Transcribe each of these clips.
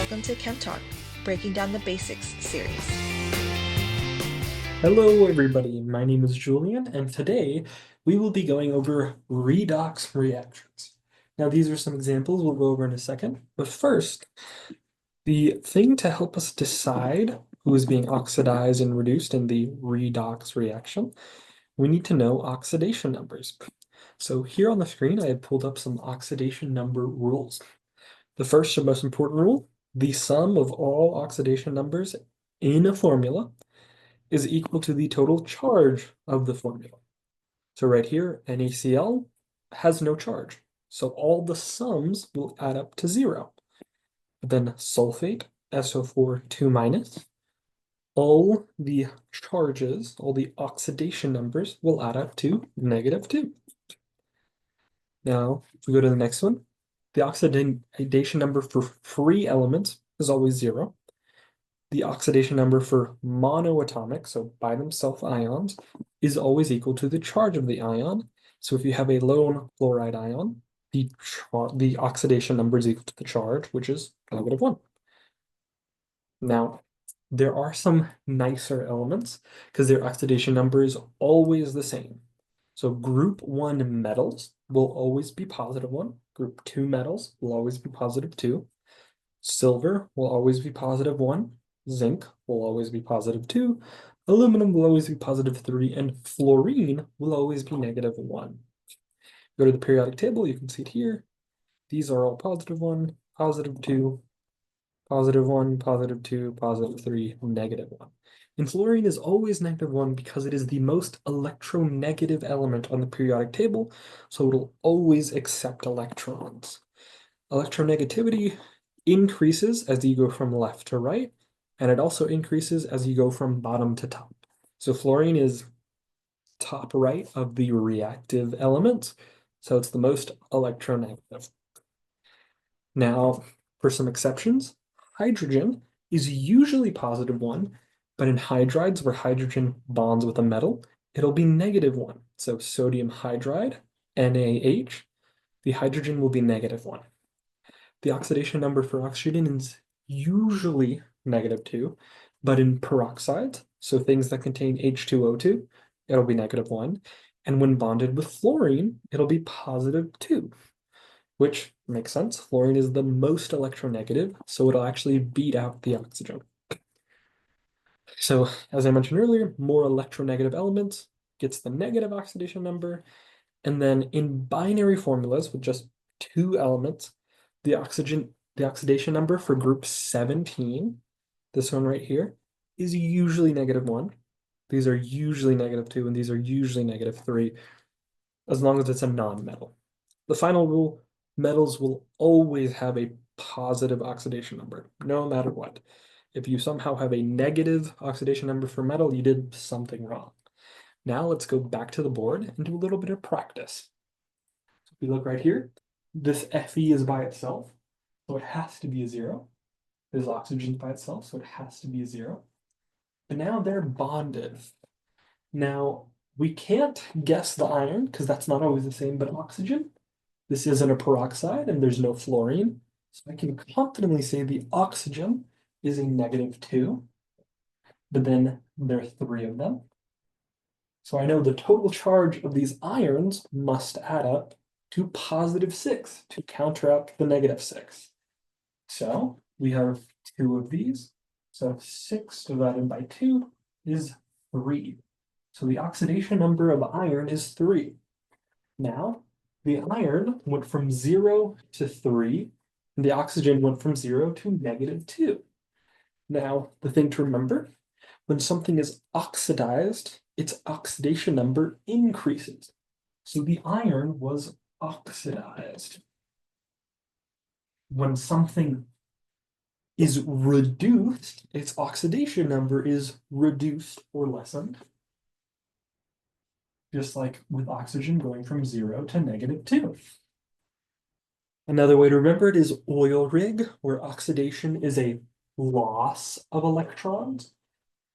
Welcome to Chem Talk, Breaking Down the Basics series. Hello everybody, my name is Julian, and today we will be going over redox reactions. Now these are some examples we'll go over in a second, but first, the thing to help us decide who is being oxidized and reduced in the redox reaction, we need to know oxidation numbers. So here on the screen I have pulled up some oxidation number rules. The first and most important rule, the sum of all oxidation numbers in a formula is equal to the total charge of the formula. So right here, NaCl has no charge. So all the sums will add up to 0. But then sulfate, SO4 2-, all the charges, all the oxidation numbers will add up to -2. Now, if we go to the next one, the oxidation number for free elements is always 0. The oxidation number for monoatomic, so by themselves ions, is always equal to the charge of the ion. So if you have a lone fluoride ion, the oxidation number is equal to the charge, which is -1. Now, there are some nicer elements because their oxidation number is always the same. So group 1 metals will always be +1. Group 2 metals will always be +2. Silver will always be +1. Zinc will always be +2. Aluminum will always be +3. And fluorine will always be -1. Go to the periodic table, you can see it here. These are all +1, +2, +1, +2, +3, -1. And fluorine is always -1 because it is the most electronegative element on the periodic table, so it'll always accept electrons. Electronegativity increases as you go from left to right, and it also increases as you go from bottom to top. So fluorine is top right of the reactive elements, so it's the most electronegative. Now, for some exceptions, hydrogen is usually +1, but in hydrides where hydrogen bonds with a metal, it'll be -1. So sodium hydride, NaH, the hydrogen will be -1. The oxidation number for oxygen is usually -2, but in peroxides, so things that contain H2O2, it'll be -1. And when bonded with fluorine, it'll be +2, which makes sense. Fluorine is the most electronegative, so it'll actually beat out the oxygen. So as I mentioned earlier, more electronegative elements gets the negative oxidation number. And then in binary formulas with just 2 elements, the oxidation number for group 17, this one right here, is usually -1. These are usually -2, and these are usually -3, as long as it's a non-metal. The final rule, metals will always have a positive oxidation number, no matter what. If you somehow have a negative oxidation number for metal, you did something wrong. Now let's go back to the board and do a little bit of practice. So if we look right here, this Fe is by itself, so it has to be a 0. This oxygen by itself, so it has to be a 0. But now they're bonded. Now, we can't guess the iron, because that's not always the same, but oxygen, this isn't a peroxide, and there's no fluorine. So I can confidently say the oxygen is a -2, but then there are 3 of them. So I know the total charge of these ions must add up to +6 to counteract the -6. So we have 2 of these. So 6 divided by 2 is 3. So the oxidation number of iron is 3. Now, the iron went from 0 to 3, and the oxygen went from 0 to -2. Now, the thing to remember, when something is oxidized, its oxidation number increases. So the iron was oxidized. When something is reduced, its oxidation number is reduced or lessened. Just like with oxygen going from 0 to -2. Another way to remember it is oil rig, where oxidation is a loss of electrons,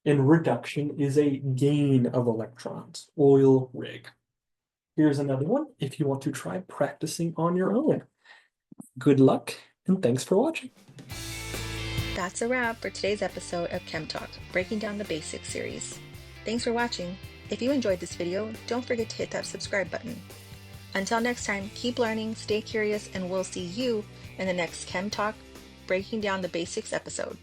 and reduction is a gain of electrons. Oil rig. Here's another one if you want to try practicing on your own. Good luck, and thanks for watching. That's a wrap for today's episode of Chem Talk, Breaking Down the Basics series. Thanks for watching. If you enjoyed this video, don't forget to hit that subscribe button. Until next time, keep learning, stay curious, and we'll see you in the next Chem Talk, Breaking Down the Basics episode.